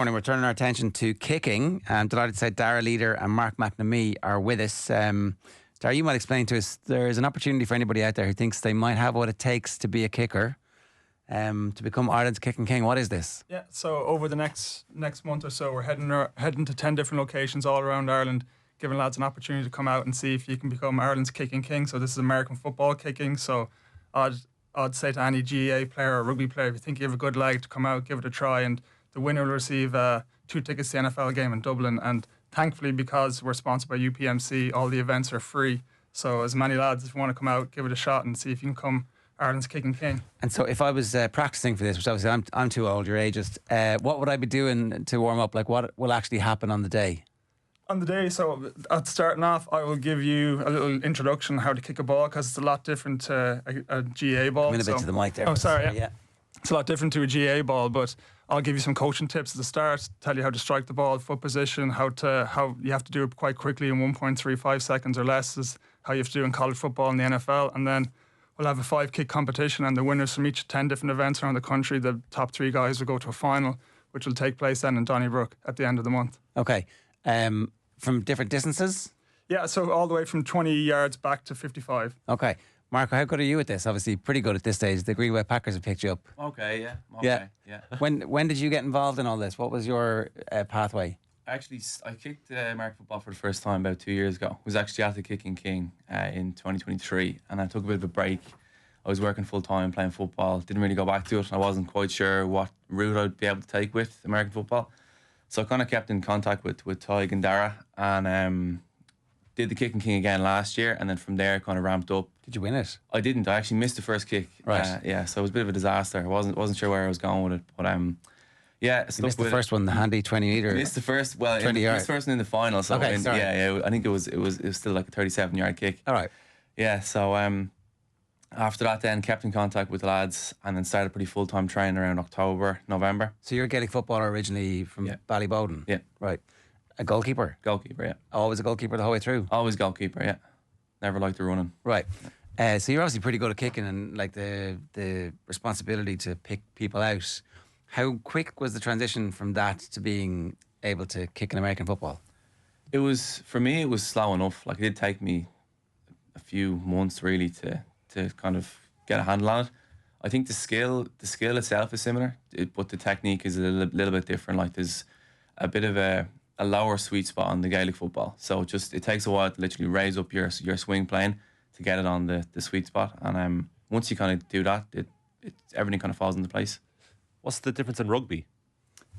Morning, we're turning our attention to kicking. I'm delighted to say Darragh Leader and Mark McNamee are with us. Darragh, you might explain to us, there's an opportunity for anybody out there who thinks they might have what it takes to be a kicker, to become Ireland's kicking king. What is this? Yeah, so over the next month or so, we're heading to 10 different locations all around Ireland, giving lads an opportunity to come out and see if you can become Ireland's kicking king. So this is American football kicking. So I'd say to any GAA player or rugby player, if you think you have a good leg, to come out, give it a try, and the winner will receive 2 tickets to the NFL game in Dublin. And thankfully, because we're sponsored by UPMC, all the events are free. So as many lads, if you want to come out, give it a shot and see if you can come Ireland's kicking king. And so if I was practicing for this, which obviously I'm too old, you're ageist, what would I be doing to warm up? Like, what will actually happen on the day? On the day, so at starting off, I will give you a little introduction on how to kick a ball, because it's a lot different to a GAA ball. Come in a bit to the mic there. Oh, sorry, yeah. It's a lot different to a GAA ball, but I'll give you some coaching tips at the start, tell you how to strike the ball, foot position, how you have to do it quite quickly in 1.35 seconds or less is how you have to do in college football and the NFL. And then we'll have a 5-kick competition, and the winners from each 10 different events around the country, the top 3 guys will go to a final, which will take place then in Donnybrook at the end of the month. Okay. From different distances? Yeah, so all the way from 20 yards back to 55. Okay. Marco, how good are you at this? Obviously pretty good at this stage. The Green Bay Packers have picked you up. Okay, yeah. When did you get involved in all this? What was your pathway? Actually, I kicked American football for the first time about 2 years ago. I was actually at the Kicking King in 2023, and I took a bit of a break. I was working full-time, playing football. Didn't really go back to it. I wasn't quite sure what route I'd be able to take with American football. So I kind of kept in contact with Tig and Darragh, and did the Kicking King again last year, and then from there kind of ramped up. Did you win it? I didn't. I actually missed the first kick. Right. Yeah, so it was a bit of a disaster. I wasn't sure where I was going with it, but yeah. You missed the first one, the handy 20 metre. Missed the first. Well, 20 yards. Missed the first one in the final. So okay, sorry. Yeah. I think it was still like a 37-yard kick. All right. Yeah. So after that, then kept in contact with the lads, and then started pretty full-time training around October, November. So you're a Gaelic footballer originally from Ballybowden? Yeah. Right. A goalkeeper? Goalkeeper, yeah. Always a goalkeeper the whole way through? Always goalkeeper, yeah. Never liked the running. Right. So you're obviously pretty good at kicking, and like the responsibility to pick people out. How quick was the transition from that to being able to kick in American football? For me, it was slow enough. Like, it did take me a few months really to kind of get a handle on it. I think the skill itself is similar, but the technique is a little bit different. Like, there's a bit of a lower sweet spot on the Gaelic football, so it takes a while to literally raise up your swing plane to get it on the sweet spot. And once you kind of do that, everything kind of falls into place. What's the difference in rugby?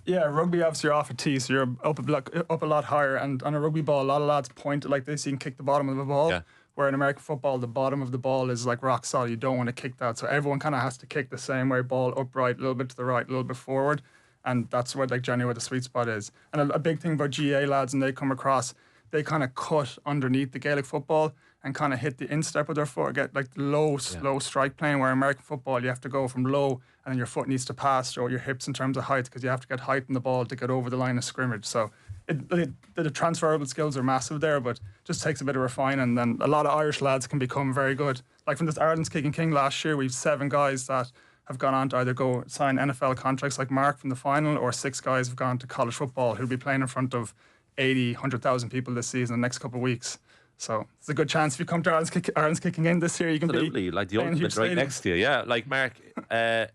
Yeah, rugby obviously you're off a tee, so you're up a lot higher, and on a rugby ball, a lot of lads point it like this, you can kick the bottom of the ball. Yeah. Where in American football, the bottom of the ball is like rock solid. You don't want to kick that. So everyone kind of has to kick the same way, ball upright, a little bit to the right, a little bit forward. And that's where, like, generally where the sweet spot is. And a big thing about GA lads, and they come across, they kind of cut underneath the Gaelic football and kind of hit the instep with their foot, get like the low strike plane, where American football, you have to go from low and then your foot needs to pass or your hips in terms of height, because you have to get height in the ball to get over the line of scrimmage. So the transferable skills are massive there, but just takes a bit of refining, and then a lot of Irish lads can become very good. Like from this Ireland's Kicking King last year, we've 7 guys that have gone on to either go sign NFL contracts like Mark from the final, or 6 guys have gone to college football who'll be playing in front of 80, 100,000 people this season, the next couple of weeks. So it's a good chance if you come to Ireland's Kicking In this year, you can absolutely, like the ultimate right next to you. Yeah, like Mark, I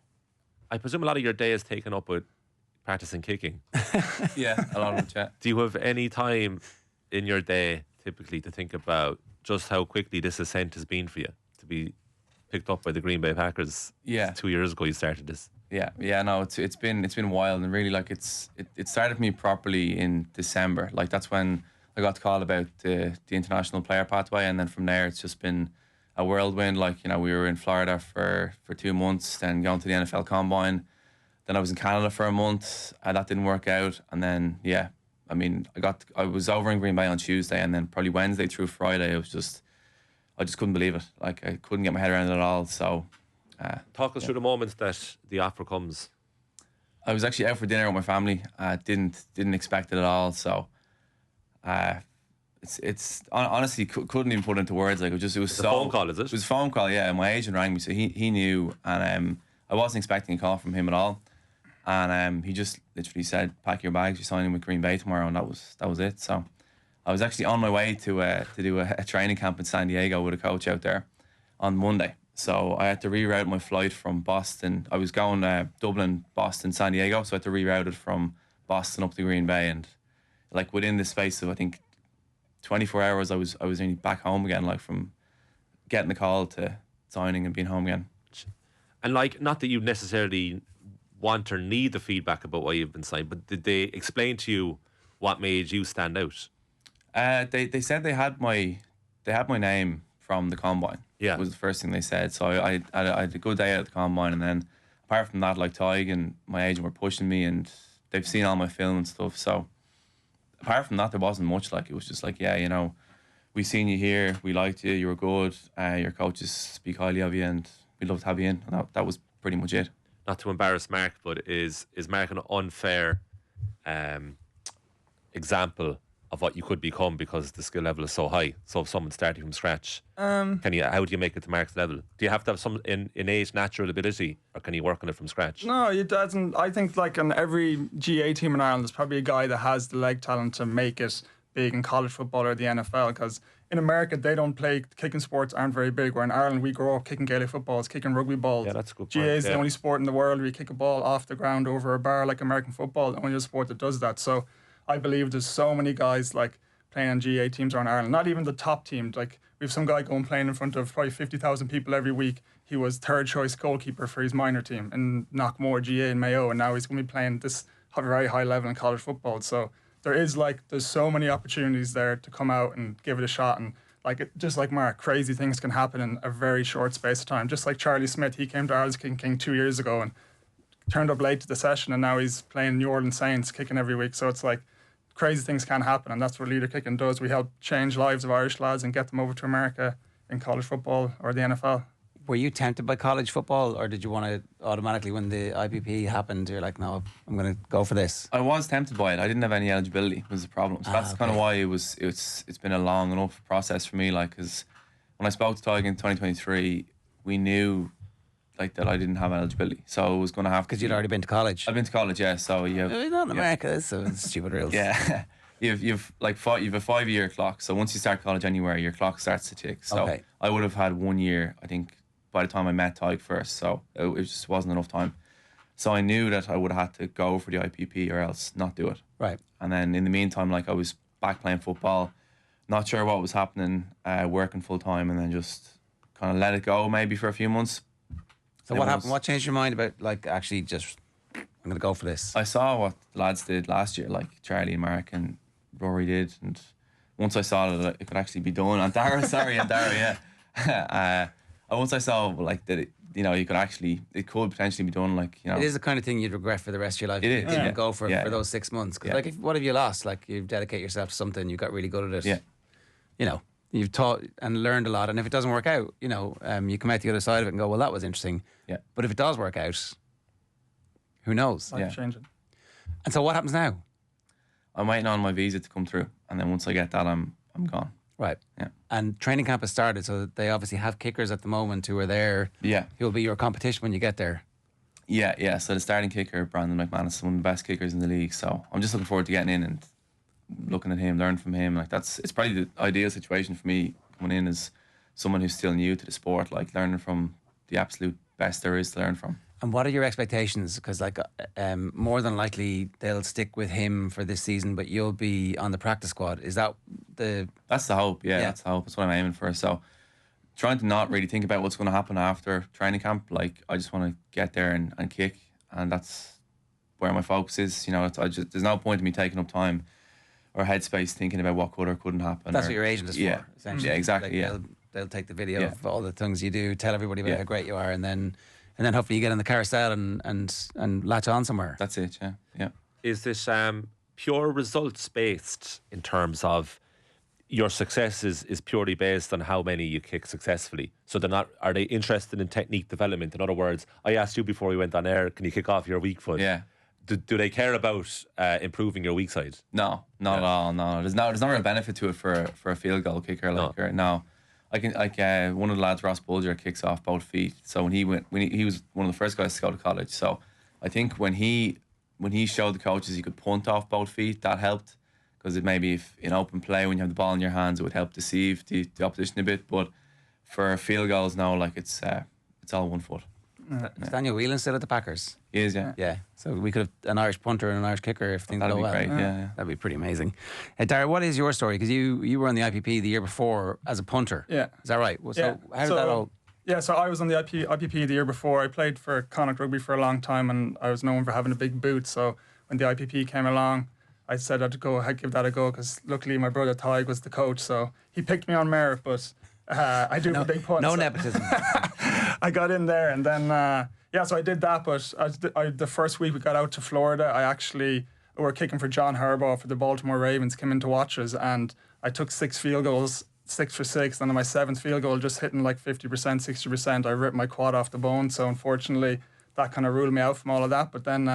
presume a lot of your day is taken up with practicing kicking. Yeah, a lot of it, yeah. Do you have any time in your day typically to think about just how quickly this ascent has been for you to be picked up by the Green Bay Packers? Yeah, 2 years ago you started this. Yeah. No, it's been wild, and really, like, it started for me properly in December. Like, that's when I got the call about the international player pathway, and then from there it's just been a whirlwind. Like, you know, we were in Florida for 2 months, then going to the NFL Combine. Then I was in Canada for a month, and that didn't work out. And then, yeah, I mean, I was over in Green Bay on Tuesday, and then probably Wednesday through Friday, I just couldn't believe it. Like, I couldn't get my head around it at all. So, talk us through the moment that the offer comes. I was actually out for dinner with my family. Didn't expect it at all. So, it's honestly couldn't even put it into words. Like, it was a phone call, is it? It was a phone call. Yeah, my agent rang me, so he knew, and I wasn't expecting a call from him at all. And he just literally said, "Pack your bags. You're signing with Green Bay tomorrow," and that was it. So I was actually on my way to do a training camp in San Diego with a coach out there on Monday. So I had to reroute my flight from Boston. I was going Dublin, Boston, San Diego. So I had to reroute it from Boston up to Green Bay, and like within the space of I think 24 hours, I was only back home again. Like from getting the call to signing and being home again. And like, not that you necessarily want or need the feedback about why you've been signed, but did they explain to you what made you stand out? They said they had my name from the combine. Yeah, was the first thing they said. So I had a good day at the combine, and then apart from that, like Tig and my agent were pushing me, and they've seen all my film and stuff. So apart from that, there wasn't much. Like, it was just like, yeah, you know, we seen you here, we liked you, you were good, your coaches speak highly of you, and we'd love to have you in. And that was pretty much it. Not to embarrass Mark, but is Mark an unfair example of what you could become because the skill level is so high? So if someone's starting from scratch, how do you make it to Mark's level? Do you have to have some innate natural ability, or can you work on it from scratch? No, it doesn't. I think like on every GAA team in Ireland, there's probably a guy that has the leg talent to make it big in college football or the NFL, because in America they don't play, kicking sports aren't very big, where in Ireland we grow up kicking Gaelic footballs, kicking rugby balls. Yeah, that's a good point. GAA is the only sport in the world where you kick a ball off the ground over a bar like American football, the only sport that does that. So I believe there's so many guys like playing on GAA teams around Ireland, not even the top team. Like, we have some guy going playing in front of probably 50,000 people every week. He was third choice goalkeeper for his minor team in Knockmore, GAA in Mayo, and now he's going to be playing this very high level in college football. So there's so many opportunities there to come out and give it a shot. And just like Mark, crazy things can happen in a very short space of time. Just like Charlie Smith, he came to Ireland's Kicking King 2 years ago and turned up late to the session, and now he's playing New Orleans Saints, kicking every week. So it's like, crazy things can happen, and that's what Leader Kicking does. We help change lives of Irish lads and get them over to America in college football or the NFL. Were you tempted by college football, or did you want to automatically, when the IPP happened, you're like, no, I'm going to go for this? I was tempted by it. I didn't have any eligibility, was the problem. So that's kind of why it's been a long enough process for me. Like, because when I spoke to Tig in 2023, we knew like that I didn't have eligibility, so I was going to have. Because you'd already been to college. I've been to college, yeah. So not in America, so it's stupid rules. Yeah. You've a 5-year clock, so once you start college anywhere, your clock starts to tick. So I would have had 1 year, I think, by the time I met Tig first, so it just wasn't enough time. So I knew that I would have had to go for the IPP or else not do it. Right. And then in the meantime, like, I was back playing football, not sure what was happening, working full time, and then just kind of let it go maybe for a few months. So what happened? What changed your mind about, like, actually just, I'm going to go for this? I saw what the lads did last year, like Charlie and Mark and Rory did, and once I saw that it could actually be done, and Darragh, yeah. Once I saw like that, it could potentially be done. Like, you know, it is the kind of thing you'd regret for the rest of your life. It if is, you didn't go for those 6 months. Because like, what have you lost? Like, you dedicate yourself to something, you got really good at it. Yeah. You know, you've taught and learned a lot, and if it doesn't work out, you know, you come out the other side of it and go, well, that was interesting. Yeah. But if it does work out, who knows? Life-changing. And so what happens now? I'm waiting on my visa to come through, and then once I get that, I'm gone. Right. Yeah. And training camp has started, so they obviously have kickers at the moment who are there. Yeah. Who will be your competition when you get there. Yeah. So the starting kicker, Brandon McManus, is one of the best kickers in the league. So I'm just looking forward to getting in and looking at him, learning from him. Like, it's probably the ideal situation for me coming in as someone who's still new to the sport, like learning from the absolute best there is to learn from. And what are your expectations? Because like more than likely they'll stick with him for this season, but you'll be on the practice squad. Is that That's the hope. Yeah, that's the hope. That's what I'm aiming for. So trying to not really think about what's going to happen after training camp. Like, I just want to get there and kick, and that's where my focus is. You know, there's no point in me taking up time or headspace thinking about what could or couldn't happen. That's what your agent is for, essentially. Yeah, exactly. Like, they'll take the video of all the things you do, tell everybody about how great you are, and then hopefully you get in the carousel and latch on somewhere. That's it. Yeah. Is this pure results based in terms of your success is purely based on how many you kick successfully? So are they interested in technique development? In other words, I asked you before we went on air, can you kick off your weak foot? Yeah. Do they care about improving your weak side? No, not at all. No, there's no real benefit to it for a field goal kicker. No. I can one of the lads, Ross Bulger, kicks off both feet. So when he was one of the first guys to go to college. So I think when he when he showed the coaches he could punt off both feet, that helped. Because maybe if in open play, when you have the ball in your hands, it would help deceive the opposition a bit. But for field goals now, like it's all 1 foot. Is Daniel Whelan still at the Packers? He is, yeah. Yeah. So we could have an Irish punter and an Irish kicker if things That'd go be well. great, yeah. That'd be pretty amazing. Darragh, what is your story? Because you were on the IPP the year before as a punter. Yeah. Is that right? So how did that all... Yeah, so I was on the IPP the year before. I played for Connacht Rugby for a long time, and I was known for having a big boot. So when the IPP came along, I said I'd give that a go, because luckily my brother Tig was the coach, so he picked me on merit, but I do have a big punt. No nepotism. I got in there, and then, so I did that, but the first week we got out to Florida, we were kicking for John Harbaugh for the Baltimore Ravens, came in to watch us, and I took 6 field goals, 6 for 6, and on my 7th field goal, just hitting like 50%, 60%, I ripped my quad off the bone, so unfortunately that kind of ruled me out from all of that, but then...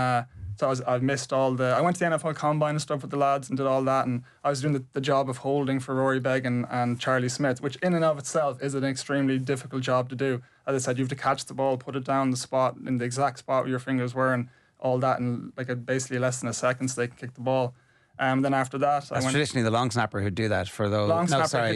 I missed I went to the NFL Combine and stuff with the lads and did all that, and I was doing the job of holding for Rory Begg and Charlie Smith, which in and of itself is an extremely difficult job to do. As I said, you have to catch the ball, put it down the spot, in the exact spot where your fingers were, and all that in basically less than a second so they can kick the ball. Then after that, That's traditionally the long snapper who'd do that for those. Long snapper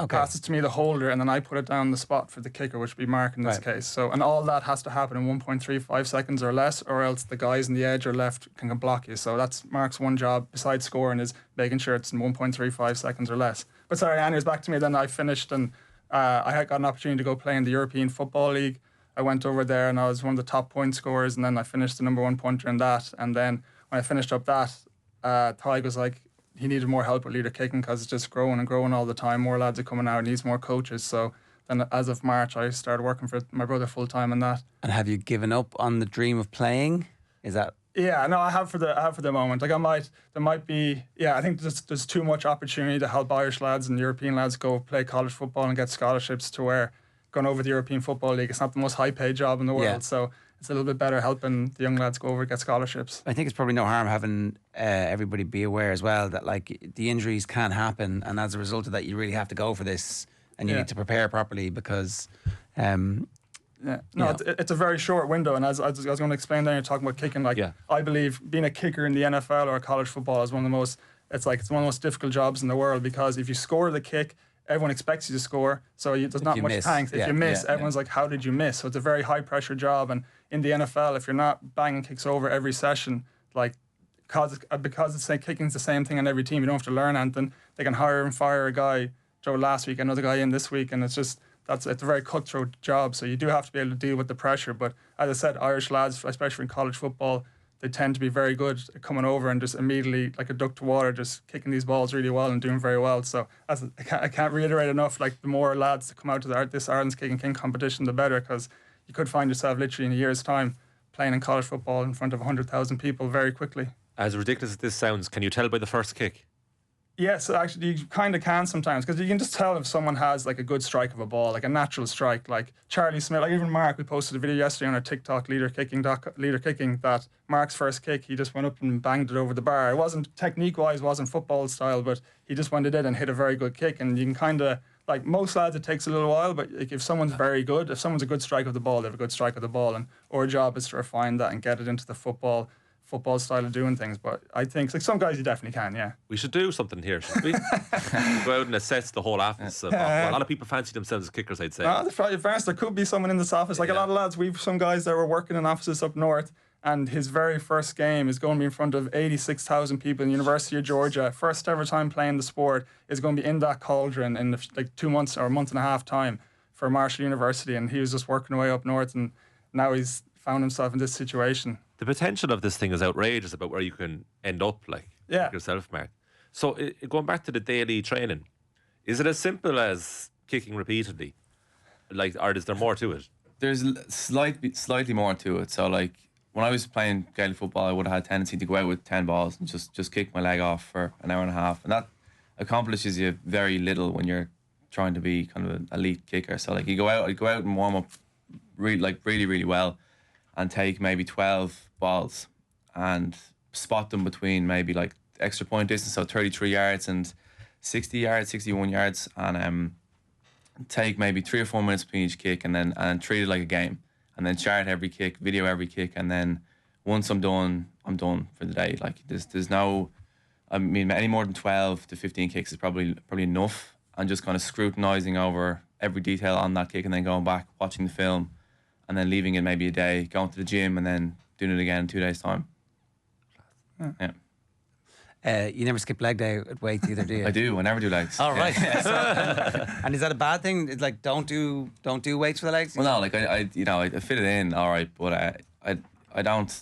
passes to me, the holder, and then I put it down the spot for the kicker, which would be Mark in this case. So, and all that has to happen in 1.35 seconds or less, or else the guys in the edge or left can block you. So that's Mark's one job besides scoring, is making sure it's in 1.35 seconds or less. But sorry, anyways, back to me. Then I finished, and I had got an opportunity to go play in the European Football League. I went over there, and I was one of the top point scorers, and then I finished the #1 punter in that. And then when I finished up that, Tig was like, he needed more help with leader kicking, because it's just growing and growing all the time. More lads are coming out, needs more coaches. So then as of March, I started working for my brother full time in that. And have you given up on the dream of playing? Is that... Yeah, no, I have for the moment. Like there might be, I think there's too much opportunity to help Irish lads and European lads go play college football and get scholarships, to where going over the European Football League, it's not the most high paid job in the world. Yeah. So it's a little bit better helping the young lads go over and get scholarships. I think it's probably no harm having everybody be aware as well that like the injuries can happen, and as a result of that, you really have to go for this, and you need to prepare properly, because it's a very short window, and as I was going to explain there, you're talking about kicking. I believe being a kicker in the NFL or college football is one of the most difficult jobs in the world, because if you score the kick, everyone expects you to score, so there's not much thanks. If you miss, everyone's like, how did you miss? So it's a very high pressure job, and in the NFL, if you're not banging kicks over every session, because it's kicking's the same thing on every team, you don't have to learn anything. They can hire and fire a guy, Joe last week, another guy in this week, and it's a very cutthroat job, so you do have to be able to deal with the pressure. But as I said, Irish lads, especially in college football, they tend to be very good at coming over and just immediately, like a duck to water, just kicking these balls really well and doing very well. So I can't reiterate enough, the more lads that come out to this Ireland's Kicking King competition, the better, because you could find yourself literally in a year's time playing in college football in front of 100,000 people very quickly. As ridiculous as this sounds, can you tell by the first kick? Yes, actually, you kind of can sometimes, because you can just tell if someone has a good strike of a ball, a natural strike. Like Charlie Smith, even Mark, we posted a video yesterday on our TikTok, Leader Kicking, that Mark's first kick, he just went up and banged it over the bar. It wasn't technique-wise, wasn't football style, but he just went in and hit a very good kick. And you can kind of, most lads, it takes a little while, but if someone's very good, if someone's a good strike of the ball, they have a good strike of the ball. And our job is to refine that and get it into the football style of doing things. But I think some guys you definitely can. Yeah, we should do something here, should we? Go out and assess the whole office. A lot of people fancy themselves as kickers, I'd say. There could be someone in this office, a lot of lads. We've some guys that were working in offices up north, and his very first game is going to be in front of 86,000 people in the University of Georgia. First ever time playing the sport, is going to be in that cauldron in 2 months or a month and a half time for Marshall University, and he was just working away up north, and now he's found himself in this situation. The potential of this thing is outrageous about where you can end up, like yourself, Mark. So going back to the daily training, is it as simple as kicking repeatedly? Or is there more to it? There's slightly more to it. So when I was playing Gaelic football, I would have had a tendency to go out with 10 balls and just kick my leg off for an hour and a half. And that accomplishes you very little when you're trying to be kind of an elite kicker. So I'd go out and warm up really well, and take maybe 12 balls and spot them between maybe extra point distance, so 33 yards and 60 yards, 61 yards, and take maybe 3 or 4 minutes between each kick, and treat it like a game, and then chart every kick, video every kick, and then once I'm done for the day. Like there's no, I mean, any more than 12 to 15 kicks is probably enough. And just kind of scrutinising over every detail on that kick, and then going back, watching the film, and then leaving it maybe a day, going to the gym, and then doing it again in 2 days' time. Yeah. You never skip leg day at weights either, do you? I do. I never do legs. Oh, right. And is that a bad thing? It's like don't do weights for the legs? Well, no, like I fit it in, all right, but I don't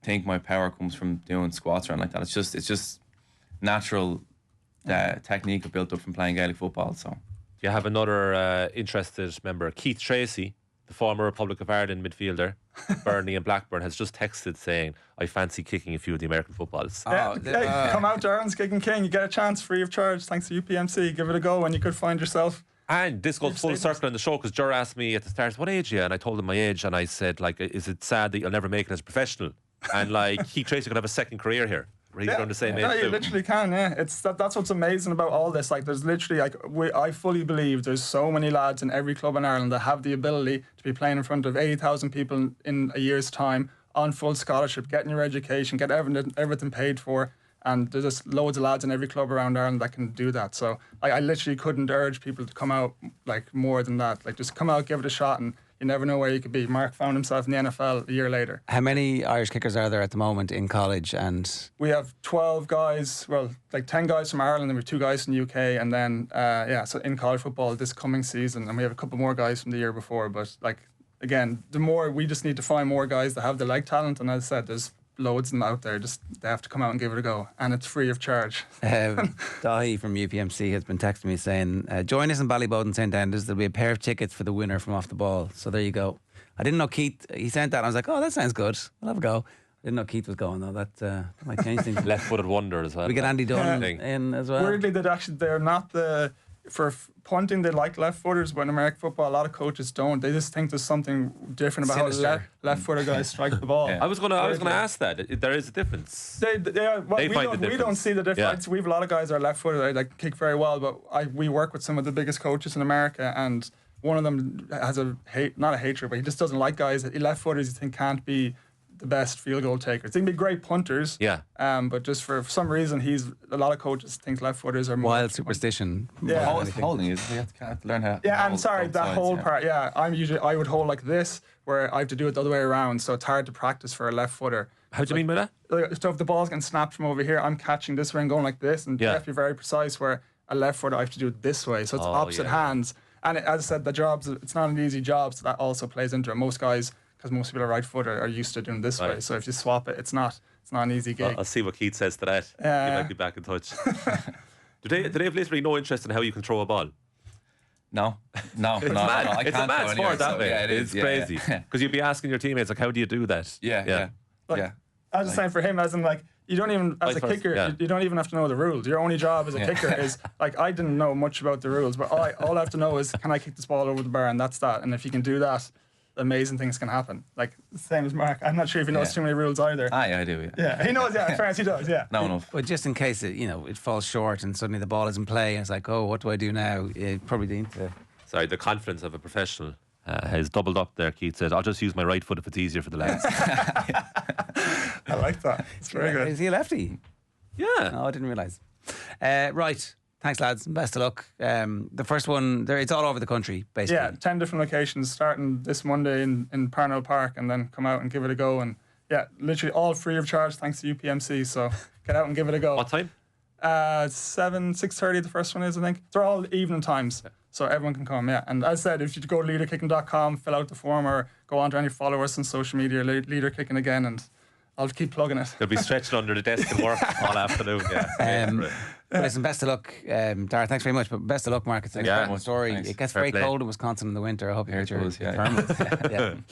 think my power comes from doing squats or anything like that. It's just natural technique I built up from playing Gaelic football. So You have another interested member, Keith Tracy, the former Republic of Ireland midfielder, Burnley and Blackburn, has just texted saying, I fancy kicking a few of the American footballs. Come out to Ireland's Kicking King. You get a chance free of charge thanks to UPMC. Give it a go and you could find yourself. And this goes full circle in the show, because Ger asked me at the start, what age are you? And I told him my age, and I said, like, is it sad that you'll never make it as a professional? And like, Keith Tracy could have a second career here. He's going the same age. No, you literally can, yeah. That's what's amazing about all this. Like, there's literally, I fully believe there's so many lads in every club in Ireland that have the ability to be playing in front of 80,000 people in a year's time on full scholarship, getting your education, get everything paid for. And there's just loads of lads in every club around Ireland that can do that. So I literally couldn't urge people to come out like more than that. Like, just come out, give it a shot, and you never know where you could be. Mark found himself in the NFL a year later. How many Irish kickers are there at the moment in college? And we have 12 guys, well, like 10 guys from Ireland, and we have 2 guys from the UK, and then so in college football this coming season, and we have a couple more guys from the year before. But like, again, we just need to find more guys that have the leg talent, and as I said, there's loads of them out there. Just they have to come out and give it a go, and it's free of charge. Dahi from UPMC has been texting me saying, join us in Ballyboden St Enders. There'll be a pair of tickets for the winner from Off the Ball. So there you go. I didn't know Keith, he sent that and I was like, oh, that sounds good, I'll have a go. I didn't know Keith was going though. That might change things. Left-footed wonder as well. We get Andy Dunn in as well. Weirdly, they're not for punting, they like left footers, but in American football a lot of coaches don't. They just think there's something different about how left footer guys strike the ball. I was going to ask that. There is a difference. We don't see the difference. We have a lot of guys that are left footed that kick very well, but we work with some of the biggest coaches in America, and one of them has not a hatred, but he just doesn't like guys that left footers he think can't be the best field goal takers. They can be great punters, but just for some reason, a lot of coaches think left footers are more wild superstition. Yeah, holding is you have to learn how. Yeah, I'm sorry, that whole part. Yeah, I would hold like this, where I have to do it the other way around, so it's hard to practice for a left footer. How do you mean by that? So if the ball's getting snapped from over here, I'm catching this way and going like this, and you have to be very precise. Where a left footer, I have to do it this way, so it's opposite hands. And as I said, it's not an easy job, so that also plays into it. Most guys, because most people are right footed, are used to doing this way. So if you swap it, it's not an easy gig. I'll see what Keith says to that. You might be back in touch. Do they have literally no interest in how you can throw a ball? No. It's mad. It's a mad sport that way. Yeah, it is. It's crazy. Because you'd be asking your teammates, like, how do you do that? Yeah. I was just saying for him, as in like, you don't even, as a kicker, you don't even have to know the rules. Your only job as a kicker is, like, I didn't know much about the rules, but all I have to know is, can I kick this ball over the bar, and that's that. And if you can do that, amazing things can happen. Like, the same as Mark. I'm not sure if he knows too many rules either. Yeah, I do. Yeah, he knows, fairness, he does, No enough. But just in case it falls short and suddenly the ball is in play, and it's like, oh, what do I do now? You probably need to. Sorry, the confidence of a professional has doubled up there. Keith said, I'll just use my right foot if it's easier for the lads. I like that. It's very good. Is he a lefty? Yeah. No, I didn't realise. Right. Thanks, lads. Best of luck. The first one, it's all over the country, basically. Yeah, 10 different locations, starting this Monday in Parnell Park, and then come out and give it a go. And yeah, literally all free of charge thanks to UPMC. So get out and give it a go. What time? 6:30 the first one is, I think. They're all evening times, so everyone can come, And as I said, if you go to leaderkicking.com, fill out the form, or go on to any followers on social media, Leader Kicking again, and I'll keep plugging it. They'll be stretching under the desk and work all afternoon. Listen, best of luck, Darragh. Thanks very much. But best of luck, Mark. It's an incredible story. Thanks. It gets very cold in Wisconsin in the winter. I hope you get your thermals.